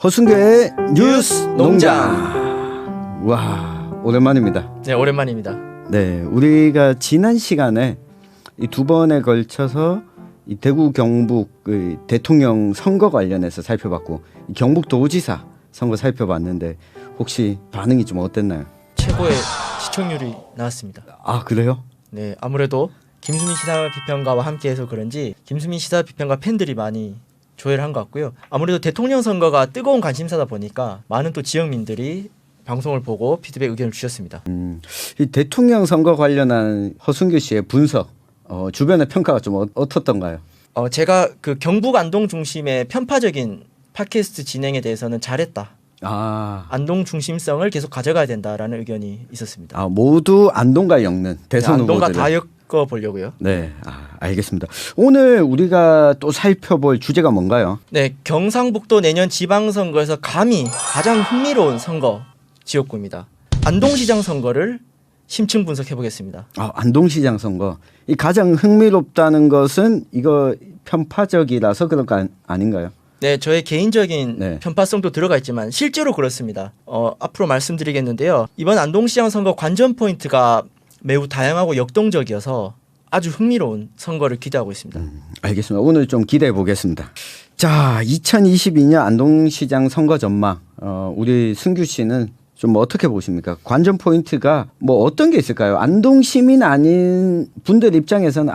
허순교의 뉴스 농장. 와, 오랜만입니다. 네, 오랜만입니다. 네, 우리가 지난 시간에 이 두 번에 걸쳐서 이 대구 경북 대통령 선거 관련해서 살펴봤고, 이 경북도지사 선거 살펴봤는데 혹시 반응이 좀 어땠나요? 최고의 시청률이 나왔습니다. 아, 그래요? 네, 아무래도 김수민 시사비평가와 함께해서 그런지 김수민 시사비평가 팬들이 많이 조회를 한 것 같고요. 아무래도 대통령 선거가 뜨거운 관심사다 보니까 많은 또 지역민들이 방송을 보고 피드백 의견을 주셨습니다. 이 대통령 선거 관련한 허순교 씨의 분석, 주변의 평가가 좀 어떻던가요? 제가 그 경북 안동 중심의 편파적인 팟캐스트 진행에 대해서는 잘했다. 안동 중심성을 계속 가져가야 된다라는 의견이 있었습니다. 모두 안동과 엮는 대선 안동과 후보들을. 다 엮어 보려고요. 네, 알겠습니다. 오늘 우리가 또 살펴볼 주제가 뭔가요? 네, 경상북도 내년 지방선거에서 감히 가장 흥미로운 선거 지역구입니다. 안동시장 선거를 심층 분석해 보겠습니다. 안동시장 선거. 이 가장 흥미롭다는 것은 이거 편파적이라서 그런 거 아닌가요? 네, 저의 개인적인 편파성도 들어가 있지만 실제로 그렇습니다. 앞으로 말씀드리겠는데요. 이번 안동시장 선거 관전 포인트가 매우 다양하고 역동적이어서 아주 흥미로운 선거를 기대하고 있습니다. 알겠습니다. 오늘 좀 기대해 보겠습니다. 자, 2022년 안동시장 선거 전망. 우리 승규 씨는 좀 어떻게 보십니까? 관전 포인트가 뭐 어떤 게 있을까요? 안동 시민 아닌 분들 입장에서는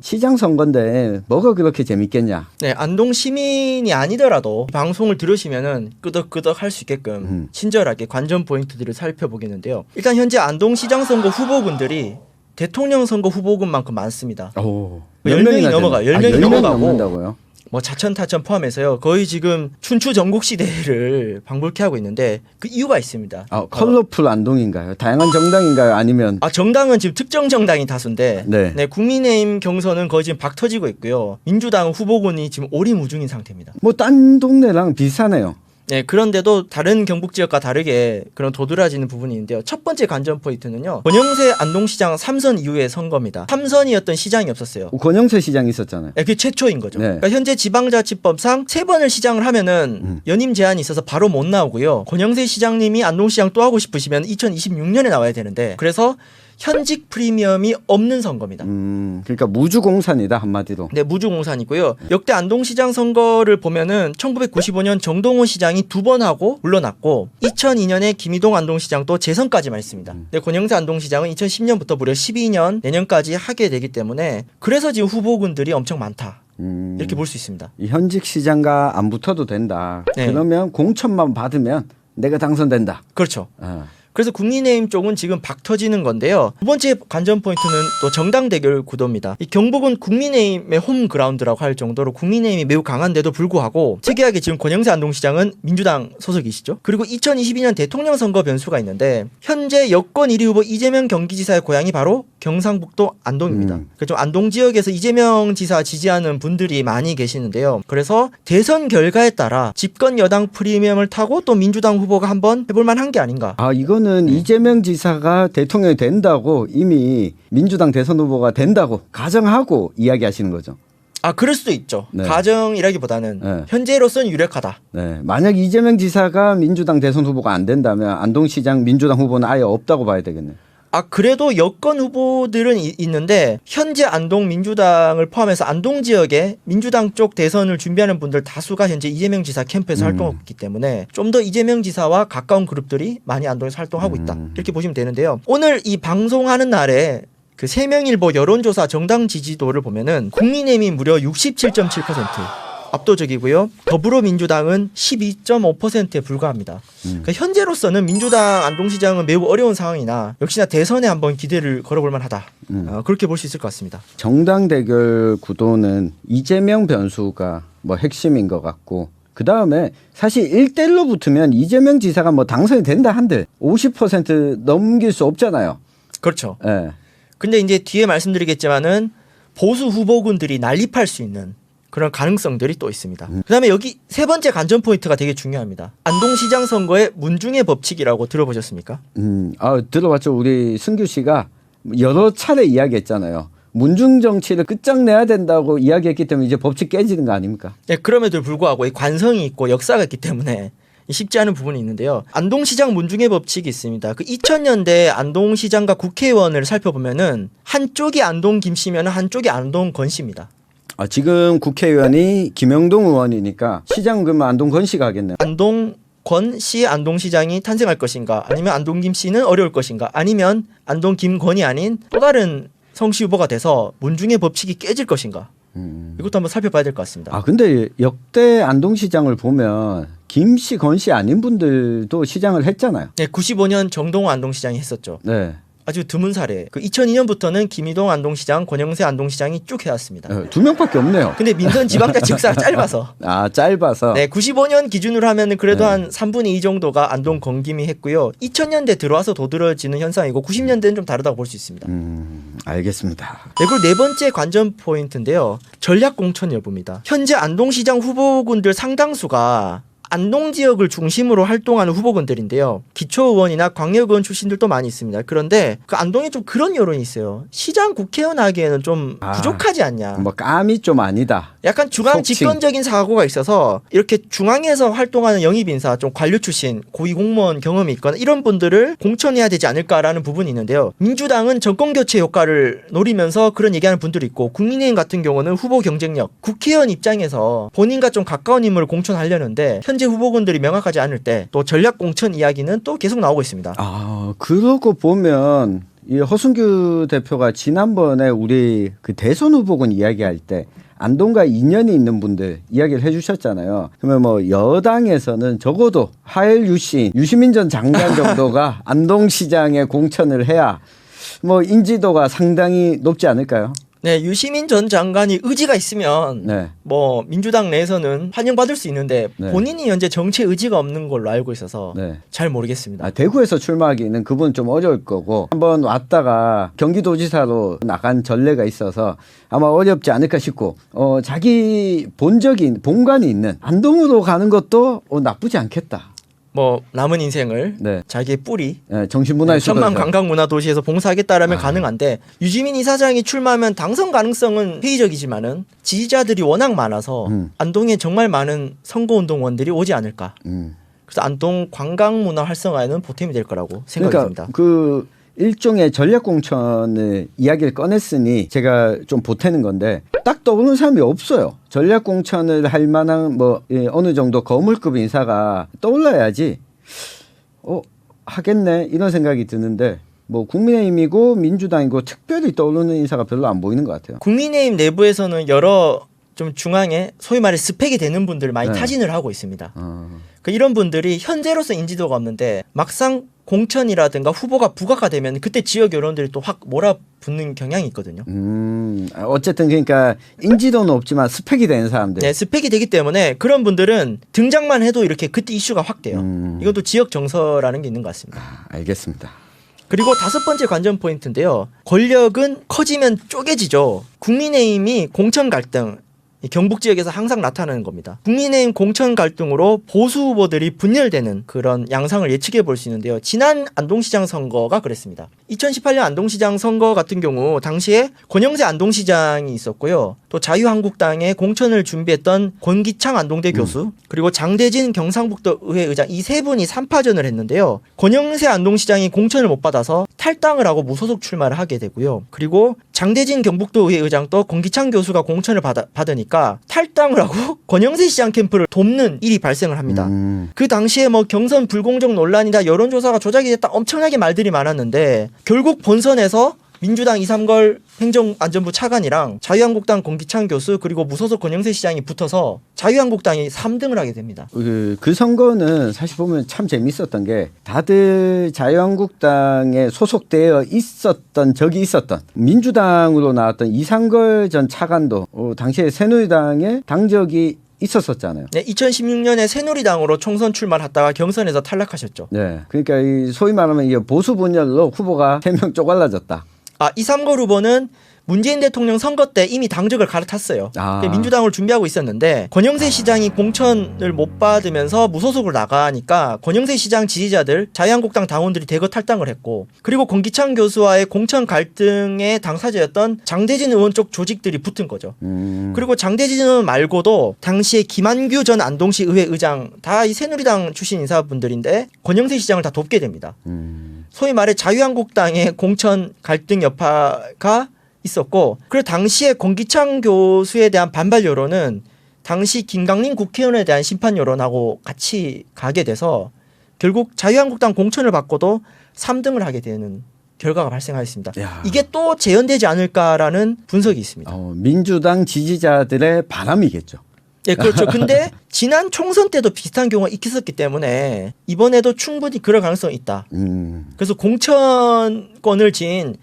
시장 선거인데 뭐가 그렇게 재밌겠냐? 네, 안동 시민이 아니더라도 방송을 들으시면은 끄덕끄덕 할 수 있게끔 친절하게 관전 포인트들을 살펴보겠는데요. 일단 현재 안동 시장 선거 후보군들이 대통령 선거 후보군만큼 많습니다. 10명이 넘어가요. 10명이 넘어가고 넘는다고요? 뭐 자천 타천 포함해서요. 거의 지금 춘추 전국 시대를 방불케 하고 있는데 그 이유가 있습니다. 컬러풀 안동인가요? 다양한 정당인가요? 아니면 정당은 지금 특정 정당이 다수인데 네, 국민의힘 경선은 거의 지금 박 터지고 있고요. 민주당 후보군이 지금 오리무중인 상태입니다. 뭐 딴 동네랑 비슷하네요. 네, 그런데도 다른 경북 지역과 다르게 그런 도드라지는 부분이 있는데요. 첫 번째 관전 포인트는요. 권영세 안동시장 3선 이후의 선거입니다. 3선이었던 시장이 없었어요. 권영세 시장이 있었잖아요. 네, 그게 최초인 거죠. 네. 그러니까 현재 지방자치법상 3번을 시장을 하면은 연임 제한이 있어서 바로 못 나오고요. 권영세 시장님이 안동시장 또 하고 싶으시면 2026년에 나와야 되는데 그래서 현직 프리미엄이 없는 선거입니다. 그러니까 무주공산이다 한마디로. 네, 무주공산이고요. 역대 안동시장 선거를 보면은 1995년 정동원 시장이 2번 하고 물러났고 2002년에 김희동 안동시장도 재선까지만 했습니다. 네, 권영세 안동시장은 2010년부터 무려 12년 내년까지 하게 되기 때문에 그래서 지금 후보군들이 엄청 많다. 이렇게 볼 수 있습니다. 이 현직 시장과 안 붙어도 된다. 네. 그러면 공천만 받으면 내가 당선된다. 그렇죠. 그래서 국민의힘 쪽은 지금 박 터지는 건데요. 두 번째 관전 포인트는 또 정당 대결 구도입니다. 이 경북은 국민의힘의 홈그라운드라고 할 정도로 국민의힘이 매우 강한데도 불구하고 특이하게 지금 권영세 안동시장은 민주당 소속이시죠. 그리고 2022년 대통령 선거 변수가 있는데 현재 여권 1위 후보 이재명 경기지사의 고향이 바로 경상북도 안동입니다. 그래서 안동 지역에서 이재명 지사 지지하는 분들이 많이 계시는데요. 그래서 대선 결과에 따라 집권 여당 프리미엄을 타고 또 민주당 후보가 한번 해볼 만한 게 아닌가. 이거는 이재명 지사가 대통령이 된다고 이미 민주당 대선 후보가 된다고 가정하고 이야기하시는 거죠. 그럴 수도 있죠. 네. 가정이라기보다는 현재로서는 유력하다. 네. 만약 이재명 지사가 민주당 대선 후보가 안 된다면 안동시장 민주당 후보는 아예 없다고 봐야 되겠네요. 그래도 여권 후보들은 있는데 현재 안동 민주당을 포함해서 안동 지역에 민주당 쪽 대선을 준비하는 분들 다수가 현재 이재명 지사 캠프에서 활동하고 있기 때문에 좀 더 이재명 지사와 가까운 그룹들이 많이 안동에서 활동하고 있다. 이렇게 보시면 되는데요. 오늘 이 방송하는 날에 그 세명일보 여론조사 정당 지지도를 보면은 국민의힘이 무려 67.7% 압도적이고요. 더불어민주당은 12.5%에 불과합니다. 그러니까 현재로서는 민주당 안동시장은 매우 어려운 상황이나 역시나 대선에 한번 기대를 걸어볼 만하다. 그렇게 볼 수 있을 것 같습니다. 정당 대결 구도는 이재명 변수가 뭐 핵심인 것 같고 그다음에 사실 1대1로 붙으면 이재명 지사가 뭐 당선이 된다 한들 50% 넘길 수 없잖아요. 그렇죠. 네. 근데 이제 뒤에 말씀드리겠지만은 보수 후보군들이 난립할 수 있는 그런 가능성들이 또 있습니다. 그다음에 여기 세 번째 관전 포인트가 되게 중요합니다. 안동시장 선거의 문중의 법칙이라고 들어보셨습니까? 들어봤죠. 우리 승규 씨가 여러 차례 이야기했잖아요. 문중 정치를 끝장내야 된다고 이야기했기 때문에 이제 법칙 깨지는 거 아닙니까? 네, 그럼에도 불구하고 이 관성이 있고 역사가 있기 때문에 쉽지 않은 부분이 있는데요. 안동시장 문중의 법칙이 있습니다. 그 2000년대 안동시장과 국회의원을 살펴보면은 한쪽이 안동 김씨면 한쪽이 안동 건씨입니다. 아, 지금 국회의원이 김영동 의원이니까 시장 그러면 안동 건씨가 하겠네요. 안동 권씨 안동시장이 탄생할 것인가, 아니면 안동 김씨는 어려울 것인가, 아니면 안동 김권이 아닌 또 다른 성씨 후보가 돼서 문중의 법칙이 깨질 것인가. 이것도 한번 살펴봐야 될 것 같습니다. 아 근데 역대 안동시장을 보면 김씨 건씨 아닌 분들도 시장을 했잖아요. 네, 95년 정동호 안동시장이 했었죠. 네. 아주 드문 사례. 그 2002년부터는 김희동 안동시장, 권영세 안동시장이 쭉 해왔습니다. 두 명밖에 없네요. 근데 민선 지방자 직사가 짧아서. 아 짧아서. 네, 95년 기준으로 하면은 그래도 네. 한 3분의 2 정도가 안동 건김이 했고요. 2000년대 들어와서 도드러지는 현상이고 90년대는 좀 다르다고 볼 수 있습니다. 알겠습니다. 네, 그리고 네 번째 관전 포인트인데요. 전략 공천 여부입니다. 현재 안동시장 후보군들 상당수가 안동 지역을 중심으로 활동하는 후보군들인데요. 기초의원이나 광역의원 출신들도 많이 있습니다. 그런데 그 안동에 좀 그런 여론이 있어요. 시장 국회의원 하기에는 좀 부족하지 않냐. 뭐 감이 좀 아니다. 약간 중앙 속칭. 집권적인 사고가 있어서 이렇게 중앙에서 활동하는 영입인사, 좀 관료 출신, 고위공무원 경험이 있거나 이런 분들을 공천해야 되지 않을까라는 부분이 있는데요. 민주당은 정권교체 효과를 노리면서 그런 얘기하는 분들이 있고, 국민의힘 같은 경우는 후보 경쟁력, 국회의원 입장에서 본인과 좀 가까운 인물을 공천하려는데 현재 후보군들이 명확하지 않을 때 또 전략 공천 이야기는 또 계속 나오고 있습니다. 아 그러고 보면 이 허순규 대표가 지난번에 우리 그 대선 후보군 이야기할 때 안동과 인연이 있는 분들 이야기를 해주셨잖아요. 그러면 뭐 여당에서는 적어도 하엘 유시민 전 장관 정도가 안동시장에 공천을 해야 뭐 인지도가 상당히 높지 않을까요? 네, 유시민 전 장관이 의지가 있으면 네. 뭐 민주당 내에서는 환영받을 수 있는데 네. 본인이 현재 정치 의지가 없는 걸로 알고 있어서 네. 잘 모르겠습니다. 아, 대구에서 출마하기는 그분 좀 어려울 거고 한번 왔다가 경기도지사로 나간 전례가 있어서 아마 어렵지 않을까 싶고 자기 본관이 있는 안동으로 가는 것도 나쁘지 않겠다. 뭐 남은 인생을 네. 자기의 뿌리 정신문화의 천만 수도에서. 관광문화도시에서 봉사하겠다라면 가능한데, 유지민 이사장이 출마하면 당선 가능성은 회의적이지만은 지지자들이 워낙 많아서 안동에 정말 많은 선거운동원들이 오지 않을까. 그래서 안동 관광문화 활성화에는 보탬이 될 거라고 생각이 듭니다. 그러니까 그 일종의 전략공천을 이야기를 꺼냈으니 제가 좀 보태는 건데 딱 떠오르는 사람이 없어요. 전략공천을 할 만한 어느 정도 거물급 인사가 떠올라야지 하겠네 이런 생각이 드는데 뭐 국민의힘이고 민주당이고 특별히 떠오르는 인사가 별로 안 보이는 것 같아요. 국민의힘 내부에서는 여러 좀 중앙에 소위 말해 스펙이 되는 분들을 많이 네. 타진을 하고 있습니다. 그 이런 분들이 현재로서 인지도가 없는데 막상 공천이라든가 후보가 부각화 되면 그때 지역 여론들이 또 확 몰아붙는 경향이 있거든요. 어쨌든 그러니까 인지도는 없지만 스펙이 되는 사람들. 네, 스펙이 되기 때문에 그런 분들은 등장만 해도 이렇게 그때 이슈가 확 돼요. 이것도 지역 정서라는 게 있는 것 같습니다. 알겠습니다. 그리고 다섯 번째 관전 포인트인데요. 권력은 커지면 쪼개지죠. 국민의힘이 공천 갈등, 경북 지역에서 항상 나타나는 겁니다. 국민의힘 공천 갈등으로 보수 후보들이 분열되는 그런 양상을 예측해 볼 수 있는데요. 지난 안동시장 선거가 그랬습니다. 2018년 안동시장 선거 같은 경우 당시에 권영세 안동시장이 있었고요. 또 자유한국당의 공천을 준비했던 권기창 안동대 교수, 그리고 장대진 경상북도 의회 의장, 이 세 분이 3파전을 했는데요. 권영세 안동시장이 공천을 못 받아서 탈당을 하고 무소속 출마를 하게 되고요. 그리고 장대진 경북도 의회 의장도 권기창 교수가 공천을 받으니까 탈당을 하고 권영세 시장 캠프를 돕는 일이 발생을 합니다. 그 당시에 뭐 경선 불공정 논란이다, 여론조사가 조작이 됐다, 엄청나게 말들이 많았는데 결국 본선에서 민주당 이삼걸 행정안전부 차관이랑 자유한국당 권기창 교수 그리고 무소속 권영세 시장이 붙어서 자유한국당이 3등을 하게 됩니다. 그 선거는 사실 보면 참 재밌었던 게 다들 자유한국당에 소속되어 있었던 적이 있었던 민주당으로 나왔던 이상걸 전 차관도 당시에 새누리당의 당적이 있었었잖아요. 네, 2016년에 새누리당으로 총선 출마를 하다가 경선에서 탈락하셨죠. 네, 그러니까 이 소위 말하면 이 보수 분열로 후보가 3명 쪼갈라졌다. 이삼걸 후보는 문재인 대통령 선거 때 이미 당적을 갈아탔어요. 민주당을 준비하고 있었는데 권영세 시장이 공천을 못 받으면서 무소속으로 나가니까 권영세 시장 지지자들 자유한국당 당원들이 대거 탈당을 했고 그리고 권기창 교수와의 공천 갈등의 당사자였던 장대진 의원 쪽 조직들이 붙은 거죠. 그리고 장대진 의원 말고도 당시에 김한규 전 안동시 의회 의장 다 이 새누리당 출신 인사분들인데 권영세 시장을 다 돕게 됩니다. 소위 말해 자유한국당의 공천 갈등 여파가 있었고 그리고 당시에 권기창 교수에 대한 반발 여론은 당시 김강림 국회의원에 대한 심판 여론하고 같이 가게 돼서 결국 자유한국당 공천을 받고도 3등을 하게 되는 결과가 발생하였습니다. 이게 또 재현되지 않을까라는 분석이 있습니다. 민주당 지지자들의 바람이겠죠. 네, 그렇죠. 근데 지난 총선 때도 비슷한 경우가 있었기 때문에 이번에도 충분히 그럴 가능성이 있다. 그래서 공천권을 진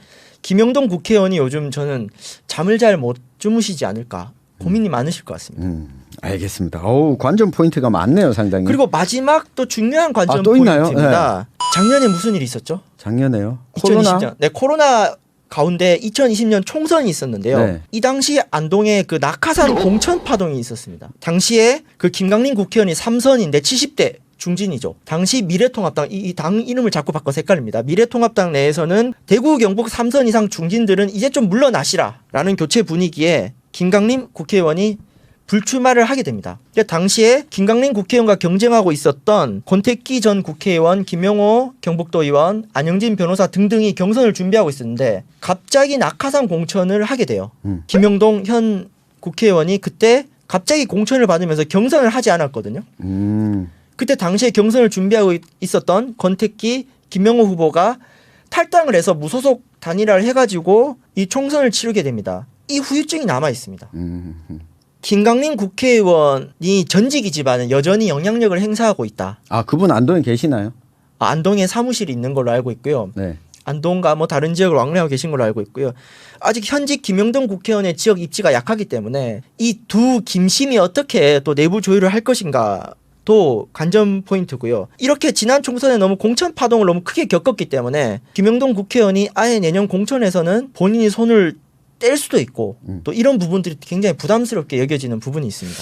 김영동 국회의원이 요즘 저는 잠을 잘 못 주무시지 않을까 고민이 많으실 것 같습니다. 알겠습니다. 관전 포인트가 많네요, 상당히. 그리고 마지막 또 중요한 관전 또 포인트입니다. 네. 작년에 무슨 일이 있었죠? 작년에요? 2020년. 네, 코로나 가운데 2020년 총선이 있었는데요. 네. 이 당시 안동에 그 낙하산 공천 파동이 있었습니다. 당시에 그 김강림 국회의원이 3선인데 70대 중진이죠. 당시 미래통합당, 이 당 이름을 자꾸 바꿔서 헷갈립니다. 미래통합당 내에서는 대구 경북 3선 이상 중진들은 이제 좀 물러나시라라는 교체 분위기에 김강림 국회의원이 불출마를 하게 됩니다. 당시에 김강림 국회의원과 경쟁하고 있었던 권택기 전 국회의원, 김영호 경북도 의원, 안영진 변호사 등등이 경선을 준비하고 있었는데 갑자기 낙하산 공천을 하게 돼요. 김영동 현 국회의원이 그때 갑자기 공천을 받으면서 경선을 하지 않았거든요. 그때 당시에 경선을 준비하고 있었던 권택기, 김영호 후보가 탈당을 해서 무소속 단일화를 해가지고 이 총선을 치르게 됩니다. 이 후유증이 남아 있습니다. 김강림 국회의원이 전직이지만 여전히 영향력을 행사하고 있다. 그분 안동에 계시나요? 안동에 사무실이 있는 걸로 알고 있고요. 네. 안동과 뭐 다른 지역을 왕래하고 계신 걸로 알고 있고요. 아직 현직 김영동 국회의원의 지역 입지가 약하기 때문에 이 두 김심이 어떻게 또 내부 조율을 할 것인가 도 관전 포인트고요. 이렇게 지난 총선에 너무 공천 파동을 너무 크게 겪었기 때문에 김영동 국회의원이 아예 내년 공천에서는 본인이 손을 뗄 수도 있고 또 이런 부분들이 굉장히 부담스럽게 여겨지는 부분이 있습니다.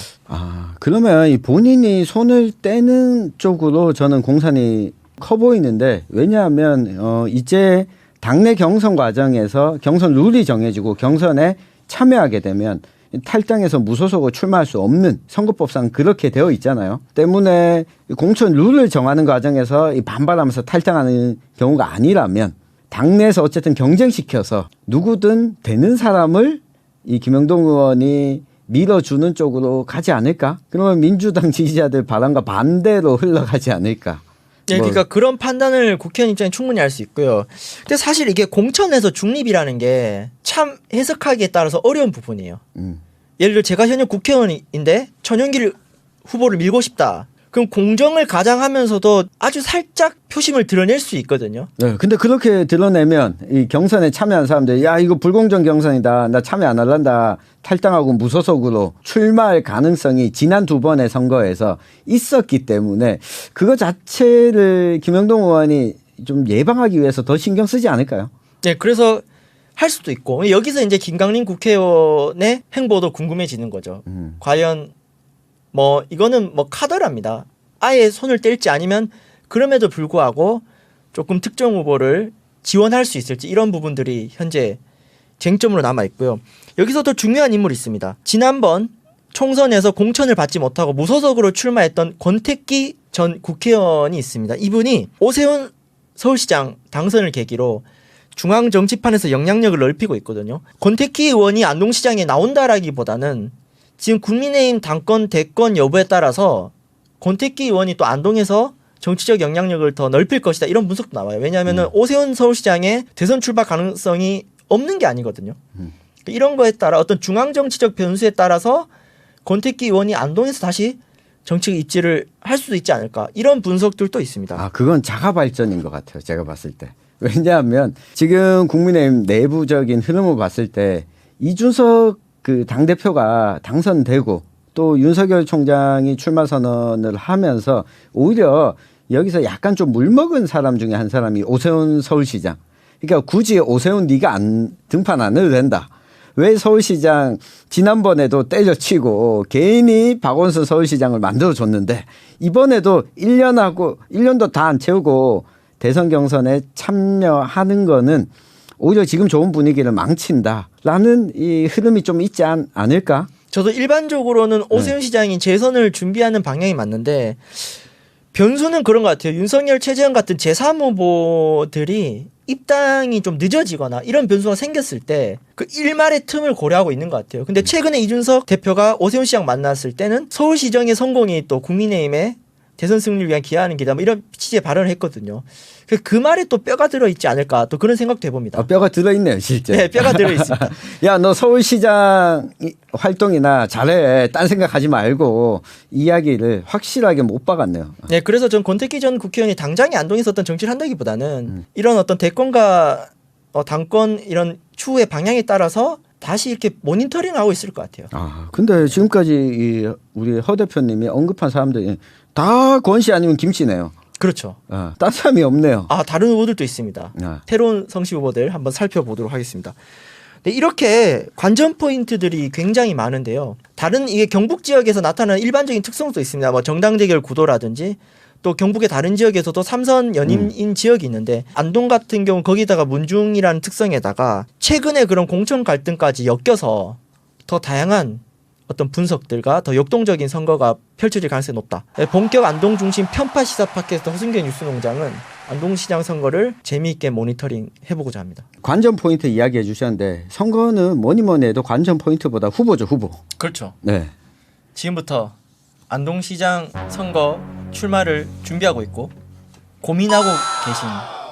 그러면 이 본인이 손을 떼는 쪽으로 저는 공산이 커 보이는데 왜냐하면 이제 당내 경선 과정에서 경선 룰이 정해지고 경선에 참여하게 되면 탈당해서 무소속으로 출마할 수 없는 선거법상 그렇게 되어 있잖아요. 때문에 공천 룰을 정하는 과정에서 반발하면서 탈당하는 경우가 아니라면 당내에서 어쨌든 경쟁시켜서 누구든 되는 사람을 이 김영동 의원이 밀어주는 쪽으로 가지 않을까? 그러면 민주당 지지자들 바람과 반대로 흘러가지 않을까? 네, 그러니까 그런 판단을 국회의원 입장에 충분히 할 수 있고요. 근데 사실 이게 공천에서 중립이라는 게 참 해석하기에 따라서 어려운 부분이에요. 예를 들어 제가 현역 국회의원인데 천연길 후보를 밀고 싶다. 그럼 공정을 가장하면서도 아주 살짝 표심을 드러낼 수 있거든요. 네, 근데 그렇게 드러내면 이 경선에 참여한 사람들이 야 이거 불공정 경선이다. 나 참여 안 할란다. 탈당하고 무소속으로 출마할 가능성이 지난 2번의 선거에서 있었기 때문에 그거 자체를 김영동 의원이 좀 예방하기 위해서 더 신경 쓰지 않을까요? 네, 그래서 할 수도 있고 여기서 이제 김강림 국회의원의 행보도 궁금해지는 거죠. 과연 뭐 이거는 뭐 카더랍니다. 아예 손을 뗄지 아니면 그럼에도 불구하고 조금 특정 후보를 지원할 수 있을지 이런 부분들이 현재 쟁점으로 남아 있고요. 여기서 더 중요한 인물이 있습니다. 지난번 총선에서 공천을 받지 못하고 무소속으로 출마했던 권택기 전 국회의원이 있습니다. 이분이 오세훈 서울시장 당선을 계기로 중앙 정치판에서 영향력을 넓히고 있거든요. 권택기 의원이 안동시장에 나온다라기보다는 지금 국민의힘 당권 대권 여부에 따라서 권택기 의원이 또 안동에서 정치적 영향력을 더 넓힐 것이다 이런 분석도 나와요. 왜냐하면 오세훈 서울시장의 대선 출마 가능성이 없는 게 아니거든요. 이런 거에 따라 어떤 중앙 정치적 변수에 따라서 권택기 의원이 안동에서 다시 정치 입지를 할 수도 있지 않을까 이런 분석들도 있습니다. 그건 자가 발전인 것 같아요. 제가 봤을 때. 왜냐하면 지금 국민의힘 내부적인 흐름을 봤을 때 이준석 그 당대표가 당선되고 또 윤석열 총장이 출마 선언을 하면서 오히려 여기서 약간 좀 물먹은 사람 중에 한 사람이 오세훈 서울시장. 그러니까 굳이 오세훈 네가 등판 안 해도 된다. 왜 서울시장 지난번에도 때려치고 개인이 박원순 서울시장을 만들어줬는데 이번에도 1년도 다 안 채우고 대선 경선에 참여하는 거는 오히려 지금 좋은 분위기를 망친다라는 이 흐름이 좀 있지 않을까? 저도 일반적으로는 오세훈 시장이 재선을 준비하는 방향이 맞는데 변수는 그런 것 같아요. 윤석열, 최재형 같은 제3 후보들이 입당이 좀 늦어지거나 이런 변수가 생겼을 때 그 일말의 틈을 고려하고 있는 것 같아요. 근데 최근에 이준석 대표가 오세훈 시장 만났을 때는 서울시정의 성공이 또 국민의힘의 대선 승리를 위한 기여하는 기다 뭐 이런 취지의 발언을 했거든요. 그 말에 또 뼈가 들어있지 않을까 또 그런 생각도 해봅니다. 뼈가 들어있네요 실제. 네, 뼈가 들어있습니다. 야, 너 서울시장 활동이나 잘해. 딴 생각하지 말고 이야기를 확실하게 못 박았네요. 네, 그래서 전 권태기 전 국회의원이 당장에 안동에 있었던 정치를 한다기보다는 이런 어떤 대권과 당권 이런 추후의 방향에 따라서 다시 이렇게 모니터링하고 있을 것 같아요. 아, 근데 지금까지 우리 허 대표님이 언급한 사람들이 다 권씨 아니면 김씨네요. 그렇죠. 딴 사람이 없네요. 다른 후보들도 있습니다. 새로운 성씨 후보들 한번 살펴보도록 하겠습니다. 네, 이렇게 관전 포인트들이 굉장히 많은데요. 다른 이게 경북 지역에서 나타나는 일반적인 특성도 있습니다. 뭐 정당 대결 구도라든지 또 경북의 다른 지역에서도 3선 연임인 지역이 있는데 안동 같은 경우 거기다가 문중이라는 특성에다가 최근에 그런 공천 갈등까지 엮여서 더 다양한 어떤 분석들과 더 역동적인 선거가 펼쳐질 가능성이 높다. 본격 안동 중심 편파 시사 팟캐스트 허승균 뉴스농장은 안동시장 선거를 재미있게 모니터링 해보고자 합니다. 관전 포인트 이야기해 주셨는데 선거는 뭐니 해도 관전 포인트보다 후보죠, 후보. 그렇죠. 네. 지금부터 안동시장 선거 출마를 준비하고 있고 고민하고 계신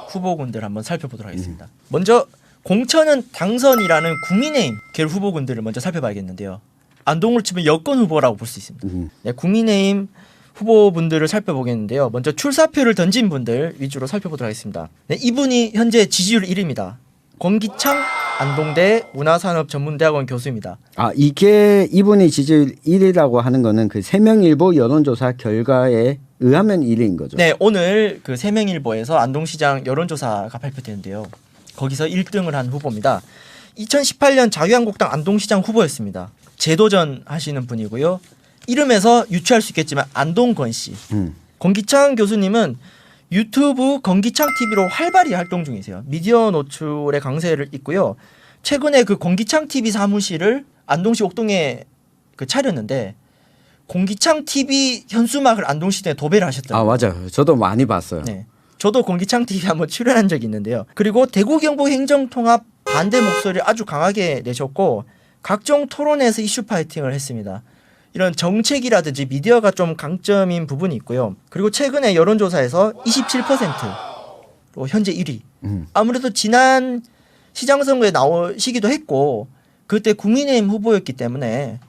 후보군들 한번 살펴보도록 하겠습니다. 먼저 공천은 당선이라는 국민의힘 계열 후보군들을 먼저 살펴봐야겠는데요. 안동으로 치면 여권 후보라고 볼 수 있습니다. 네, 국민의힘 후보분들을 살펴보겠는데요. 먼저 출사표를 던진 분들 위주로 살펴보도록 하겠습니다. 네, 이분이 현재 지지율 1위입니다. 권기창 안동대 문화산업전문대학원 교수입니다. 이게 이분이 지지율 1위라고 하는 거는 그 세명일보 여론조사 결과에 의하면 1위인 거죠. 네, 오늘 그 세명일보에서 안동시장 여론조사가 발표되는데요. 거기서 1등을 한 후보입니다. 2018년 자유한국당 안동시장 후보였습니다. 재도전 하시는 분이고요. 이름에서 유추할 수 있겠지만 안동권 씨. 권기창 교수님은 유튜브 권기창 TV로 활발히 활동 중이세요. 미디어 노출의 강세를 잇고요. 최근에 그 권기창 TV 사무실을 안동시 옥동에 차렸는데 권기창 TV 현수막을 안동시대에 도배를 하셨더라고요. 맞아요. 저도 많이 봤어요. 네. 저도 권기창 TV 한번 출연한 적이 있는데요. 그리고 대구 경북 행정통합 반대 목소리를 아주 강하게 내셨고 각종 토론에서 이슈 파이팅을 했습니다. 이런 정책이라든지 미디어가 좀 강점인 부분이 있고요. 그리고 최근에 여론조사에서 27%로 현재 1위. 아무래도 지난 시장 선거에 나오시기도 했고 그때 국민의힘 후보였기 때문에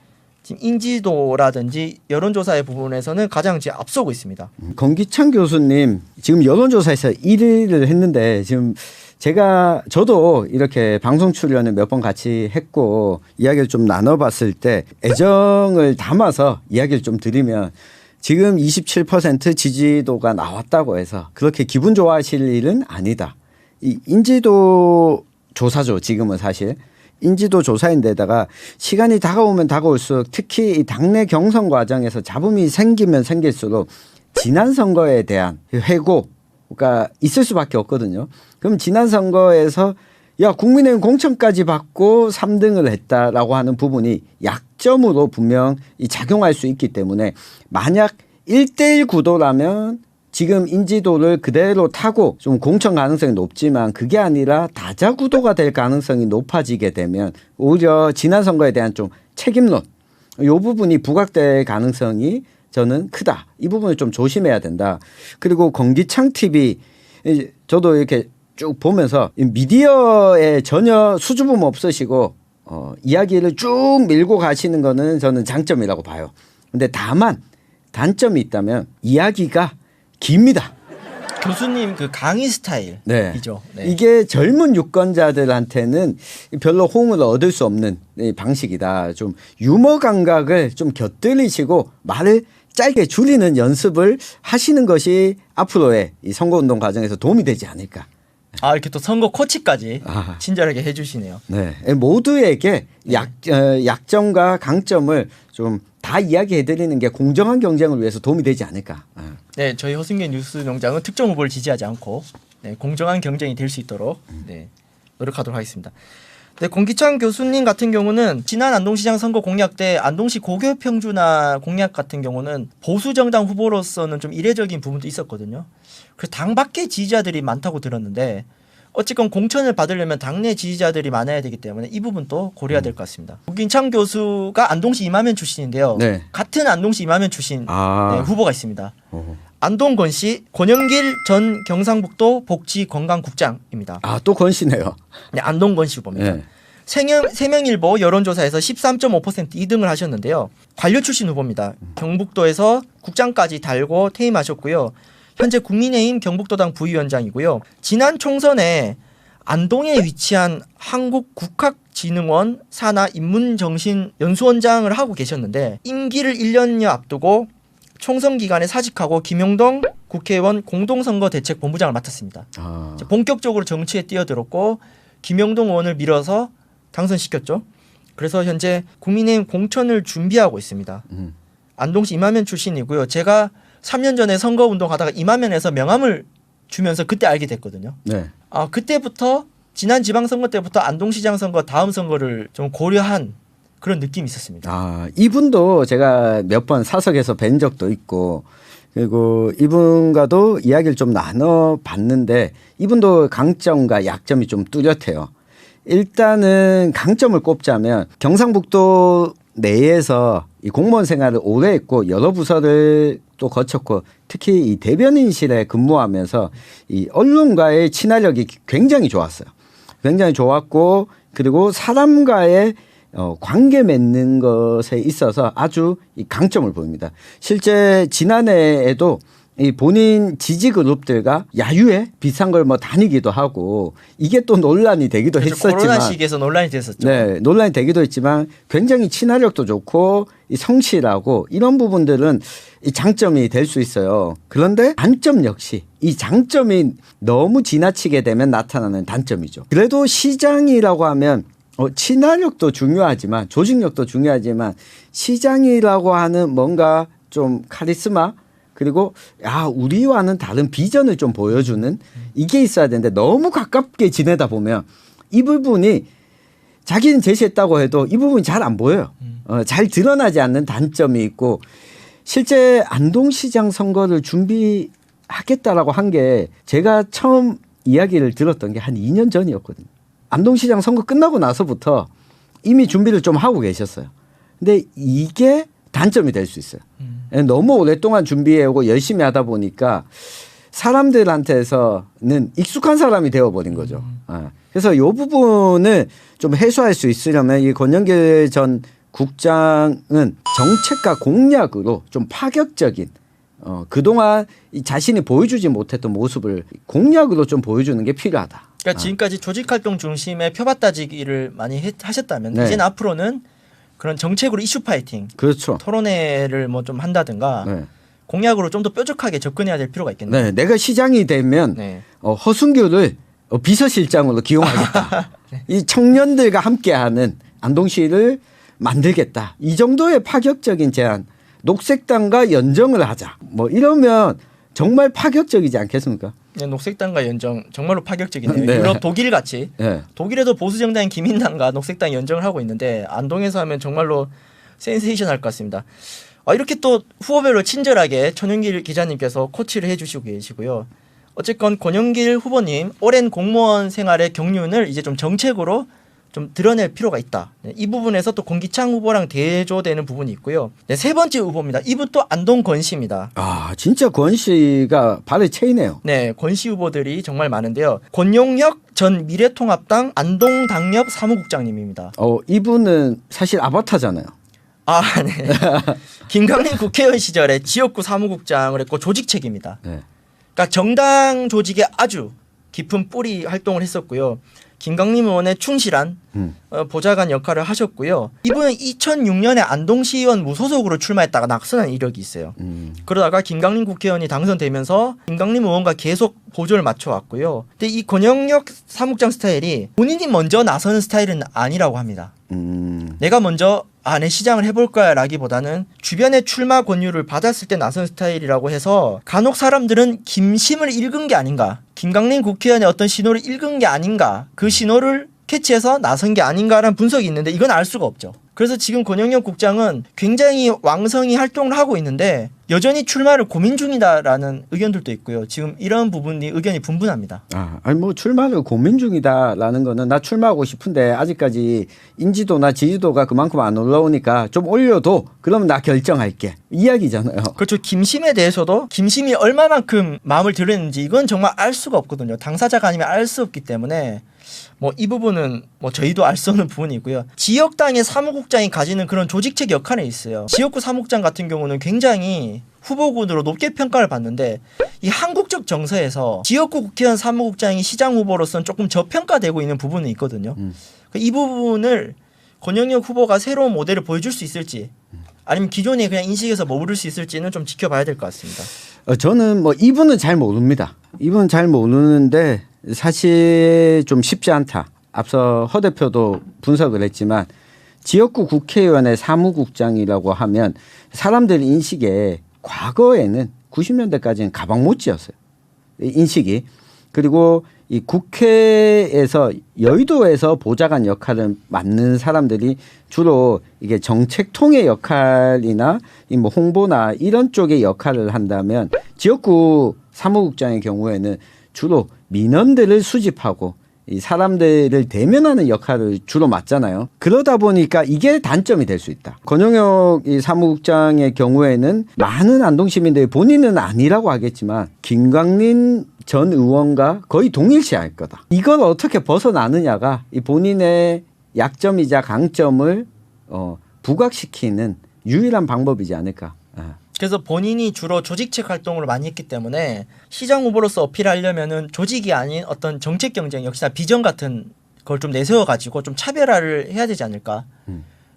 지금 인지도라든지 여론조사의 부분에서는 가장 이제 앞서고 있습니다. 권기창 교수님 지금 여론조사에서 1위를 했는데 지금 저도 이렇게 방송 출연을 몇 번 같이 했고 이야기를 좀 나눠봤을 때 애정을 담아서 이야기를 좀 드리면 지금 27% 지지도가 나왔다고 해서 그렇게 기분 좋아하실 일은 아니다. 이 인지도 조사죠. 지금은 사실. 인지도 조사인데다가 시간이 다가오면 다가올수록 특히 이 당내 경선 과정에서 잡음이 생기면 생길수록 지난 선거에 대한 회고가 있을 수밖에 없거든요. 그럼 지난 선거에서 국민의힘 공천까지 받고 3등을 했다라고 하는 부분이 약점으로 분명 작용할 수 있기 때문에 만약 1대1 구도라면 지금 인지도를 그대로 타고 좀 공천 가능성이 높지만 그게 아니라 다자 구도가 될 가능성이 높아지게 되면 오히려 지난 선거에 대한 좀 책임론 이 부분이 부각될 가능성이 저는 크다. 이 부분을 좀 조심해야 된다. 그리고 권기창 TV 저도 이렇게 쭉 보면서 미디어에 전혀 수줍음 없으시고 이야기를 쭉 밀고 가시는 거는 저는 장점이라고 봐요. 근데 다만 단점이 있다면 이야기가 깁니다. 교수님 그 강의 스타일이죠. 네. 이게 젊은 유권자들한테는 별로 호응을 얻을 수 없는 방식이다. 좀 유머 감각을 좀 곁들이시고 말을 짧게 줄이는 연습을 하시는 것이 앞으로의 이 선거운동 과정에서 도움이 되지 않을까. 이렇게 또 선거 코치까지 아. 친절하게 해주시네요. 네, 모두에게 약점과 강점을 좀 다 이야기해드리는 게 공정한 경쟁을 위해서 도움이 되지 않을까. 네, 저희 허승계 뉴스농장은 특정 후보를 지지하지 않고 공정한 경쟁이 될 수 있도록 노력하도록 하겠습니다. 네, 공기창 교수님 같은 경우는 지난 안동시장 선거 공약 때 안동시 고교 평준화 공약 같은 경우는 보수 정당 후보로서는 좀 이례적인 부분도 있었거든요. 그래서 당 밖의 지지자들이 많다고 들었는데 어쨌건 공천을 받으려면 당내 지지자들이 많아야 되기 때문에 이 부분도 고려해야 될 것 같습니다. 공기창 교수가 안동시 이마면 출신인데요. 네. 같은 안동시 이마면 출신 후보가 있습니다. 어. 안동권 씨 권영길 전 경상북도 복지건강국장입니다. 또 권씨네요. 네, 안동권 씨 후보입니다. 네. 세명일보 여론조사에서 13.5% 2등을 하셨는데요. 관료 출신 후보입니다. 경북도에서 국장까지 달고 퇴임하셨고요. 현재 국민의힘 경북도당 부위원장이고요. 지난 총선에 안동에 위치한 한국국학진흥원 산하 인문정신연수원장을 하고 계셨는데 임기를 1년여 앞두고 총선 기간에 사직하고 김용동 국회의원 공동선거대책본부장을 맡았습니다. 이제 본격적으로 정치에 뛰어들었고 김용동 의원을 밀어서 당선시켰죠. 그래서 현재 국민의힘 공천을 준비하고 있습니다. 안동시 이마면 출신이고요. 제가 3년 전에 선거운동하다가 이마면에서 명함을 주면서 그때 알게 됐거든요. 네. 그때부터 지난 지방선거 때부터 안동시장 선거 다음 선거를 좀 고려한 그런 느낌이 있었습니다. 이분도 제가 몇 번 사석에서 뵌 적도 있고 그리고 이분과도 이야기를 좀 나눠봤는데 이분도 강점과 약점이 좀 뚜렷해요. 일단은 강점을 꼽자면 경상북도 내에서 이 공무원 생활을 오래 했고 여러 부서를 또 거쳤고 특히 이 대변인실에 근무하면서 이 언론과의 친화력이 굉장히 좋았어요. 굉장히 좋았고 그리고 사람과의 관계 맺는 것에 있어서 아주 이 강점을 보입니다. 실제 지난해에도 이 본인 지지 그룹들과 야유회 비슷한 걸 뭐 다니기도 하고 이게 또 논란이 되기도 그렇죠. 했었지만 코로나 시기에서 논란이 됐었죠. 네, 논란이 되기도 했지만 굉장히 친화력도 좋고 이 성실하고 이런 부분들은 이 장점이 될 수 있어요. 그런데 단점 역시 이 장점이 너무 지나치게 되면 나타나는 단점이죠. 그래도 시장이라고 하면 친화력도 중요하지만 조직력도 중요하지만 시장이라고 하는 뭔가 좀 카리스마 그리고 우리와는 다른 비전을 좀 보여주는 이게 있어야 되는데 너무 가깝게 지내다 보면 이 부분이 자기는 제시했다고 해도 이 부분이 잘 안 보여요. 잘 드러나지 않는 단점이 있고 실제 안동시장 선거를 준비하겠다라고 한 게 제가 처음 이야기를 들었던 게 한 2년 전이었거든요. 안동시장 선거 끝나고 나서부터 이미 준비를 좀 하고 계셨어요. 근데 이게 단점이 될 수 있어요. 너무 오랫동안 준비해오고 열심히 하다 보니까 사람들한테서는 익숙한 사람이 되어버린 거죠. 그래서 이 부분을 좀 해소할 수 있으려면 이 권영길 전 국장은 정책과 공약으로 좀 파격적인 그동안 자신이 보여주지 못했던 모습을 공약으로 좀 보여주는 게 필요하다. 그러니까 지금까지 조직활동 중심의 표밭다지기를 많이 하셨다면 네. 이제는 앞으로는 그런 정책으로 이슈 파이팅, 그렇죠. 토론회를 뭐 좀 한다든가 네. 공약으로 좀 더 뾰족하게 접근해야 될 필요가 있겠네요. 네, 내가 시장이 되면 네. 허순규를 비서실장으로 기용하겠다. 이 청년들과 함께하는 안동시를 만들겠다. 이 정도의 파격적인 제안. 녹색당과 연정을 하자. 뭐 이러면 정말 파격적이지 않겠습니까? 네, 녹색당과 연정 정말로 파격적이네요. 네. 유럽 독일 같이 네. 독일에도 보수 정당인 기민당과 녹색당 연정을 하고 있는데 안동에서 하면 정말로 센세이션할 것 같습니다. 이렇게 또 후보별로 친절하게 천윤길 기자님께서 코치를 해주시고 계시고요. 어쨌건 권영길 후보님 오랜 공무원 생활의 경륜을 이제 좀 정책으로 좀 드러낼 필요가 있다. 네, 이 부분에서 또 권기창 후보랑 대조되는 부분이 있고요. 네, 세 번째 후보입니다. 이분 또 안동 권 씨입니다. 진짜 권 씨가 발을 채이네요. 네, 권 씨 후보들이 정말 많은데요. 권용혁 전 미래통합당 안동당협 사무국장님입니다. 이분은 사실 아바타잖아요. 네. 김강림 국회의원 시절에 지역구 사무국장을 했고 조직책입니다. 네. 그러니까 정당 조직에 아주 깊은 뿌리 활동을 했었고요. 김강림 의원의 충실한 보좌관 역할을 하셨고요. 이분은 2006년에 안동시의원 무소속으로 출마했다가 낙선한 이력이 있어요. 그러다가 김강림 국회의원이 당선되면서 김강림 의원과 계속 보조를 맞춰왔고요. 근데 이 권영역 사무국장 스타일이 본인이 먼저 나서는 스타일은 아니라고 합니다. 내가 먼저 내 시장을 해볼 거야 라기보다는 주변의 출마 권유를 받았을 때 나선 스타일이라고 해서 간혹 사람들은 김심을 읽은 게 아닌가, 김강림 국회의원의 어떤 신호를 읽은 게 아닌가, 그 신호를 캐치해서 나선 게 아닌가라는 분석이 있는데 이건 알 수가 없죠. 그래서 지금 권영역 국장은 굉장히 왕성히 활동을 하고 있는데 여전히 출마를 고민 중이다라는 의견들도 있고요. 지금 이런 부분이 의견이 분분합니다. 아니 뭐 출마를 고민 중이다라는 거는 나 출마하고 싶은데 아직까지 인지도나 지지도가 그만큼 안 올라오니까 좀 올려도 그러면 나 결정할게 이야기잖아요. 그렇죠. 김심에 대해서도 김심이 얼마만큼 마음을 들였는지 이건 정말 알 수가 없거든요. 당사자가 아니면 알 수 없기 때문에 뭐 이 부분은 뭐 저희도 알 수 없는 부분이 있고요. 지역당의 사무국장이 가지는 그런 조직책 역할이 있어요. 지역구 사무국장 같은 경우는 굉장히 후보군으로 높게 평가를 받는데 이 한국적 정서에서 지역구 국회의원 사무국장이 시장 후보로서는 조금 저평가되고 있는 부분이 있거든요. 이 부분을 권영역 후보가 새로운 모델을 보여줄 수 있을지 아니면 기존의 그냥 인식에서 머무를 수 있을지는 좀 지켜봐야 될 것 같습니다. 저는 뭐 이분은 잘 모릅니다. 이분은 잘 모르는데 사실 좀 쉽지 않다. 앞서 허 대표도 분석을 했지만 지역구 국회의원의 사무국장이라고 하면 사람들 인식에 과거에는 90년대까지는 가방 못지였어요. 인식이. 그리고 이 국회에서 여의도에서 보좌관 역할을 맡는 사람들이 주로 이게 정책 통의 역할이나 뭐 홍보나 이런 쪽의 역할을 한다면 지역구 사무국장의 경우에는 주로 민원들을 수집하고 이 사람들을 대면하는 역할을 주로 맡잖아요. 그러다 보니까 이게 단점이 될 수 있다. 권영역 이 사무국장의 경우에는 많은 안동 시민들이 본인은 아니라고 하겠지만 김광린 전 의원과 거의 동일시할 거다. 이걸 어떻게 벗어나느냐가 이 본인의 약점이자 강점을 부각시키는 유일한 방법이지 않을까. 그래서 본인이 주로 조직책 활동을 많이 했기 때문에 시장 후보로서 어필하려면은 조직이 아닌 어떤 정책 경쟁 역시나 비전 같은 걸 좀 내세워 가지고 좀 차별화를 해야 되지 않을까.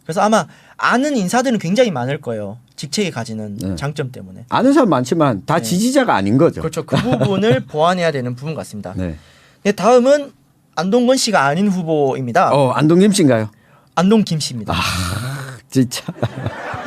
그래서 아마 아는 인사들은 굉장히 많을 거예요. 직책이 가지는 장점 때문에. 아는 사람 많지만 다 지지자가 아닌 거죠. 그렇죠. 그 부분을 보완해야 되는 부분 같습니다. 네. 네, 다음은 안동건 씨가 아닌 후보입니다. 안동 김씨인가요? 안동 김 씨입니다. 진짜.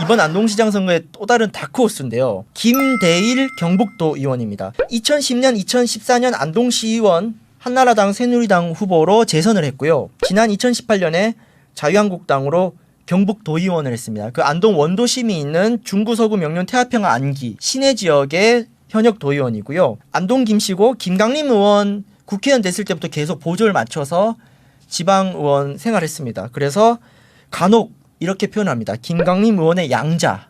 이번 안동시장 선거의 또 다른 다크호스인데요. 김대일 경북도 의원입니다. 2010년, 2014년 안동시의원 한나라당 새누리당 후보로 재선을 했고요. 지난 2018년에 자유한국당으로 경북도의원을 했습니다. 그 안동 원도심이 있는 중구 서구 명륜 태화평화 안기 시내 지역의 현역 도의원이고요. 안동 김씨고 김강림 의원 국회의원 됐을 때부터 계속 보조를 맞춰서 지방의원 생활했습니다. 그래서 간혹 이렇게 표현합니다. 김강림 의원의 양자라고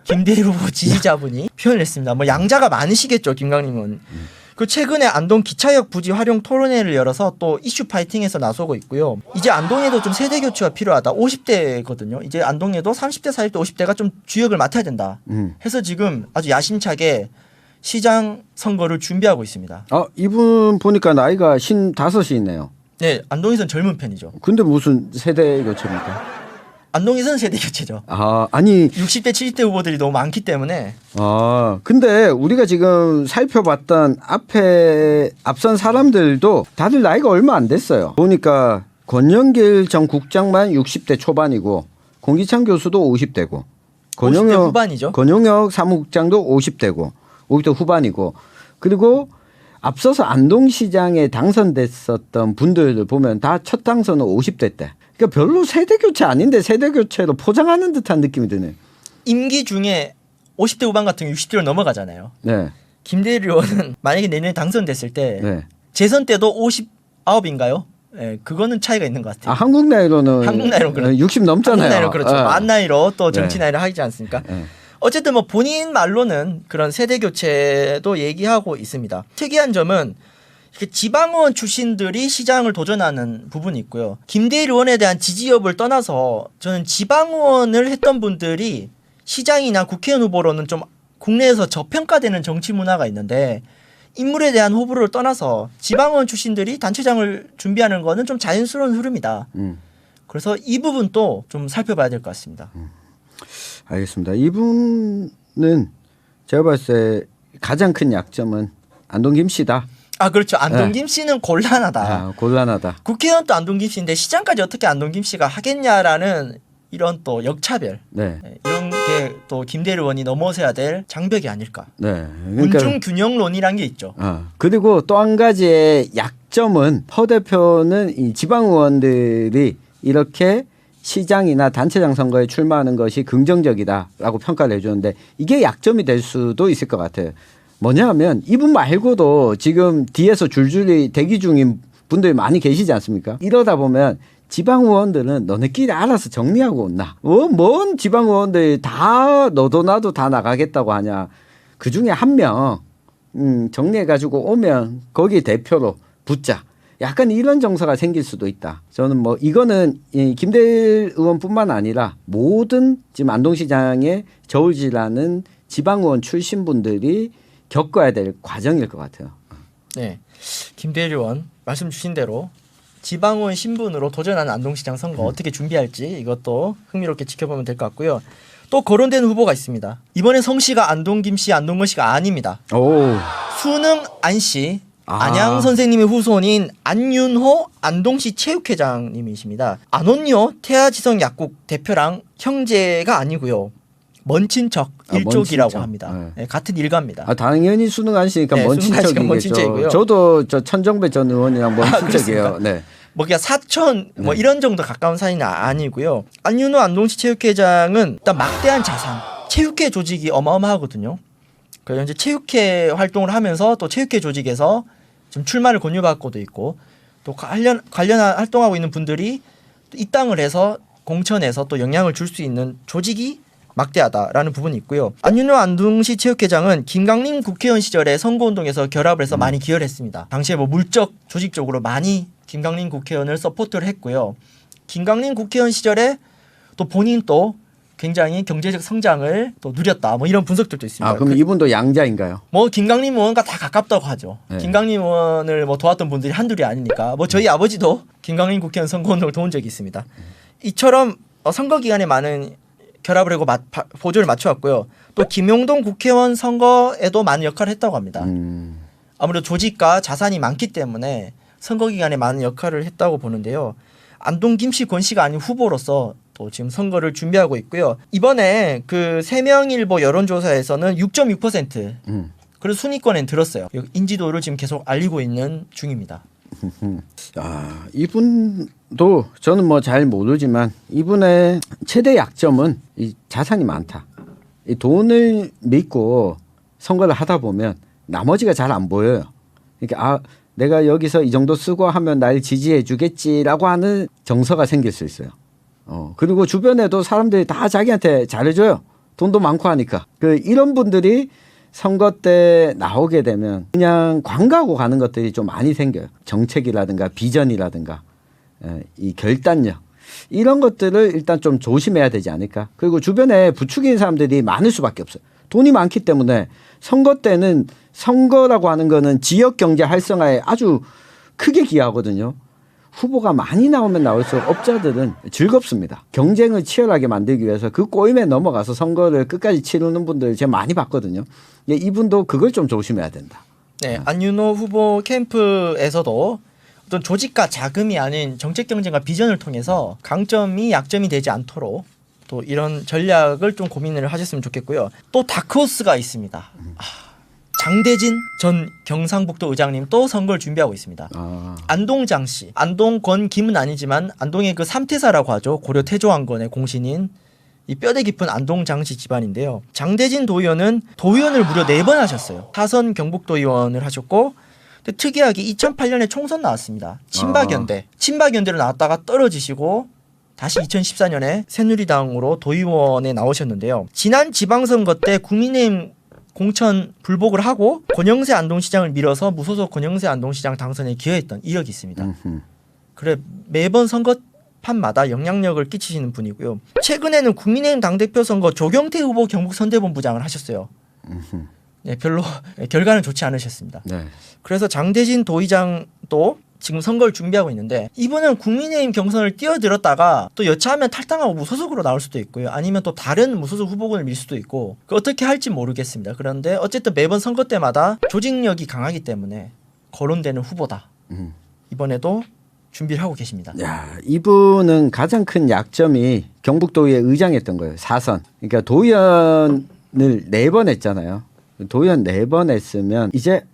김대일 후보 지지자분이 표현을 했습니다. 뭐 양자가 많으시겠죠, 김강림 의원. 그 최근에 안동 기차역 부지 활용 토론회를 열어서 또 이슈 파이팅에서 나서고 있고요. 이제 안동에도 좀 세대 교체가 필요하다. 50대거든요. 이제 안동에도 30대, 40대, 50대가 좀 주역을 맡아야 된다. 해서 지금 아주 야심차게 시장 선거를 준비하고 있습니다. 이분 보니까 나이가 55이네요. 네, 안동에서는 젊은 편이죠. 근데 무슨 세대 교체입니까? 안동에서는 세대 교체죠. 아니 60대, 70대 후보들이 너무 많기 때문에. 근데 우리가 지금 살펴봤던 앞선 사람들도 다들 나이가 얼마 안 됐어요. 보니까 권영길 전 국장만 60대 초반이고 공기찬 교수도 50대고 50대 후반이죠. 권영역 사무국장도 50대고 50대 후반이고 그리고 앞서서 안동시장에 당선됐었던 분들을 보면 다 첫 당선은 50대 때. 그러니까 별로 세대교체 아닌데 세대교체로 포장하는 듯한 느낌이 드네요. 임기 중에 50대 후반 같은 경우 60대로 넘어가잖아요. 네. 김대일 의원은 만약에 내년에 당선됐을 때 재선 때도 59인가요? 네, 그거는 차이가 있는 것 같아요. 한국 나이로는 60 넘잖아요. 한국 나이로 그렇죠. 만 나이로 또 정치 나이를 하지 않습니까? 어쨌든 뭐 본인 말로는 그런 세대 교체도 얘기하고 있습니다. 특이한 점은 지방의원 출신들이 시장을 도전하는 부분이 있고요. 김대일 의원에 대한 지지 여부를 떠나서 저는 지방의원을 했던 분들이 시장이나 국회의원 후보로는 좀 국내에서 저평가되는 정치 문화가 있는데 인물에 대한 호불호를 떠나서 지방의원 출신들이 단체장을 준비하는 거는 좀 자연스러운 흐름이다. 그래서 이 부분도 좀 살펴봐야 될 것 같습니다. 알겠습니다. 이분은 제가 봤을 때 가장 큰 약점은 안동김 씨다. 아 그렇죠. 안동김 씨는 곤란하다. 아, 곤란하다. 국회의원 또 안동김 씨인데 시장까지 어떻게 안동김 씨가 하겠냐라는 이런 또 역차별. 네. 이런 게 또 김대리 의원이 넘어서야 될 장벽이 아닐까. 네. 군중 균형론이란 게 있죠. 그리고 또 한 가지의 약점은 허 대표는 이 지방 의원들이 이렇게 시장이나 단체장 선거에 출마하는 것이 긍정적이다라고 평가를 해주는데 이게 약점이 될 수도 있을 것 같아요. 뭐냐하면 이분 말고도 지금 뒤에서 줄줄이 대기 중인 분들이 많이 계시지 않습니까? 이러다 보면 지방 의원들은 너네끼리 알아서 정리하고 온나. 뭔 지방 의원들이 다 너도 나도 다 나가겠다고 하냐. 그중에 한 명 정리해가지고 오면 거기 대표로 붙자. 약간 이런 정서가 생길 수도 있다. 저는 뭐 이거는 이 김대일 의원뿐만 아니라 모든 지금 안동시장에 저울질하는 지방 의원 출신 분들이 겪어야 될 과정일 것 같아요. 네, 김대리 의원 말씀 주신 대로 지방의원 신분으로 도전하는 안동시장 선거 어떻게 준비할지 이것도 흥미롭게 지켜보면 될 것 같고요. 또 거론된 후보가 있습니다. 이번에 성씨가 안동김 씨, 안동건 씨가 아닙니다. 오. 수능 안씨, 안양 선생님의 후손인 안윤호 안동시 체육회장님이십니다. 안원요 태아지성 약국 대표랑 형제가 아니고요. 먼 친척 일족이라고 친척. 합니다. 네. 네, 같은 일가입니다. 당연히 수능 안 씨니까 네, 먼 수능 안 씨가 먼 친척이겠죠. 친척이고요. 저도 저 천정배 전 의원이랑 먼 친척이에요. 네. 뭐 그냥 사촌 뭐 이런 정도 가까운 사이는 아니고요. 안윤호 안동시 체육회장은 일단 막대한 자산, 체육회 조직이 어마어마하거든요. 그래서 이제 체육회 활동을 하면서 또 체육회 조직에서 지금 출마를 권유받고도 있고 또 관련 활동하고 있는 분들이 입당을 해서 공천에서 또 영향을 줄 수 있는 조직이 막대하다라는 부분이 있고요. 안윤호 안동시 체육회장은 김강림 국회의원 시절에 선거운동에서 결합을 해서 많이 기여를 했습니다. 당시에 뭐 물적, 조직적으로 많이 김강림 국회의원을 서포트를 했고요. 김강림 국회의원 시절에 또 본인 또 굉장히 경제적 성장을 또 누렸다. 뭐 이런 분석들도 있습니다. 그럼 이분도 양자인가요? 뭐 김강림 의원과 다 가깝다고 하죠. 네. 김강림 의원을 뭐 도왔던 분들이 한둘이 아니니까. 뭐 저희 아버지도 김강림 국회의원 선거운동을 도운 적이 있습니다. 이처럼 선거 기간에 많은 결합을 하고 보조를 맞춰왔고요. 또 김용동 국회의원 선거에도 많은 역할을 했다고 합니다. 아무래도 조직과 자산이 많기 때문에 선거 기간에 많은 역할을 했다고 보는데요. 안동 김씨 권 씨가 아닌 후보로서 또 지금 선거를 준비하고 있고요. 이번에 그 세명일보 여론조사에서는 6.6% 그래서 순위권엔 들었어요. 인지도를 지금 계속 알리고 있는 중입니다. 이분도 저는 뭐 잘 모르지만 이분의 최대 약점은 이 자산이 많다. 이 돈을 믿고 선거를 하다 보면 나머지가 잘 안 보여요. 그러니까 내가 여기서 이 정도 쓰고 하면 날 지지해 주겠지라고 하는 정서가 생길 수 있어요. 그리고 주변에도 사람들이 다 자기한테 잘해줘요. 돈도 많고 하니까. 이런 분들이 선거 때 나오게 되면 그냥 광가하고 가는 것들이 좀 많이 생겨요. 정책이라든가 비전이라든가 이 결단력 이런 것들을 일단 좀 조심해야 되지 않을까. 그리고 주변에 부추기는 사람들이 많을 수밖에 없어요. 돈이 많기 때문에 선거 때는 선거라고 하는 거는 지역 경제 활성화에 아주 크게 기여하거든요. 후보가 많이 나오면 나올수록 업자들은 즐겁습니다. 경쟁을 치열하게 만들기 위해서 그 꼬임에 넘어가서 선거를 끝까지 치르는 분들 제가 많이 봤거든요. 이분도 그걸 좀 조심해야 된다. 네, 안윤호 후보 캠프에서도 어떤 조직과 자금이 아닌 정책 경쟁과 비전을 통해서 강점이 약점이 되지 않도록 또 이런 전략을 좀 고민을 하셨으면 좋겠고요. 또 다크호스가 있습니다. 장대진 전 경상북도 의장님 또 선거를 준비하고 있습니다. 안동장 씨, 안동권 김은 아니지만 안동의 그 삼태사라고 하죠. 고려 태조왕건의 공신인 이 뼈대 깊은 안동장씨 집안인데요. 장대진 도의원은 도의원을 무려 4번 하셨어요. 4선 경북도의원을 하셨고 근데 특이하게 2008년에 총선 나왔습니다. 친박연대로 나왔다가 떨어지시고 다시 2014년에 새누리당으로 도의원에 나오셨는데요. 지난 지방선거 때 국민의힘 공천 불복을 하고 권영세 안동시장을 밀어서 무소속 권영세 안동시장 당선에 기여했던 이력이 있습니다. 그래 매번 선거판마다 영향력을 끼치시는 분이고요. 최근에는 국민의힘 당대표 선거 조경태 후보 경북 선대본부장을 하셨어요. 네, 별로 결과는 좋지 않으셨습니다. 네. 그래서 장대진 도의장도 지금 선거를 준비하고 있는데 이분은 국민의힘 경선을 뛰어들었다가 또 여차하면 탈당하고 무소속으로 나올 수도 있고요. 아니면 또 다른 무소속 후보군을 밀 수도 있고 어떻게 할지 모르겠습니다. 그런데 어쨌든 매번 선거 때마다 조직력이 강하기 때문에 거론되는 후보다. 이번에도 준비를 하고 계십니다. 야, 이분은 가장 큰 약점이 경북도의회 의장했던 거예요. 4선. 그러니까 도의원을 4번 했잖아요. 도의원 4번 했으면 이제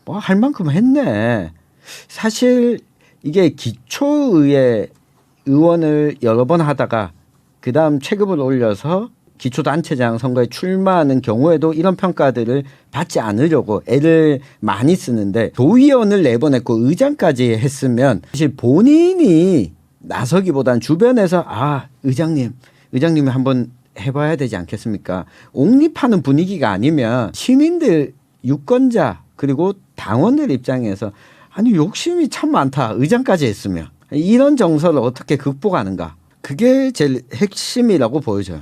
뭐 할 만큼 했네. 사실 이게 기초의회 의원을 여러 번 하다가 그다음 체급을 올려서 기초단체장 선거에 출마하는 경우에도 이런 평가들을 받지 않으려고 애를 많이 쓰는데 도의원을 4번 했고 의장까지 했으면 사실 본인이 나서기보단 주변에서 의장님이 한번 해봐야 되지 않겠습니까? 옹립하는 분위기가 아니면 시민들, 유권자 그리고 당원들 입장에서 아니 욕심이 참 많다. 의장까지 했으면. 이런 정서를 어떻게 극복하는가. 그게 제일 핵심이라고 보여져요.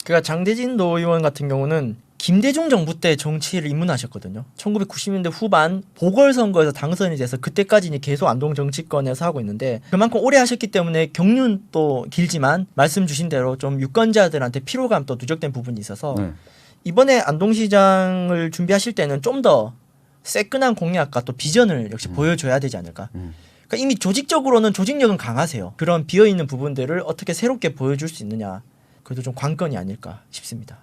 그러니까 장대진 도의원 같은 경우는 김대중 정부 때 정치를 입문하셨거든요. 1990년대 후반 보궐선거에서 당선이 돼서 그때까지 계속 안동 정치권에서 하고 있는데 그만큼 오래 하셨기 때문에 경륜도 길지만 말씀 주신 대로 좀 유권자들한테 피로감도 누적된 부분이 있어서 이번에 안동시장을 준비하실 때는 좀 더 새끈한 공약과 또 비전을 역시 보여줘야 되지 않을까. 그러니까 이미 조직적으로는 조직력은 강하세요. 그런 비어있는 부분들을 어떻게 새롭게 보여줄 수 있느냐. 그래도 좀 관건이 아닐까 싶습니다.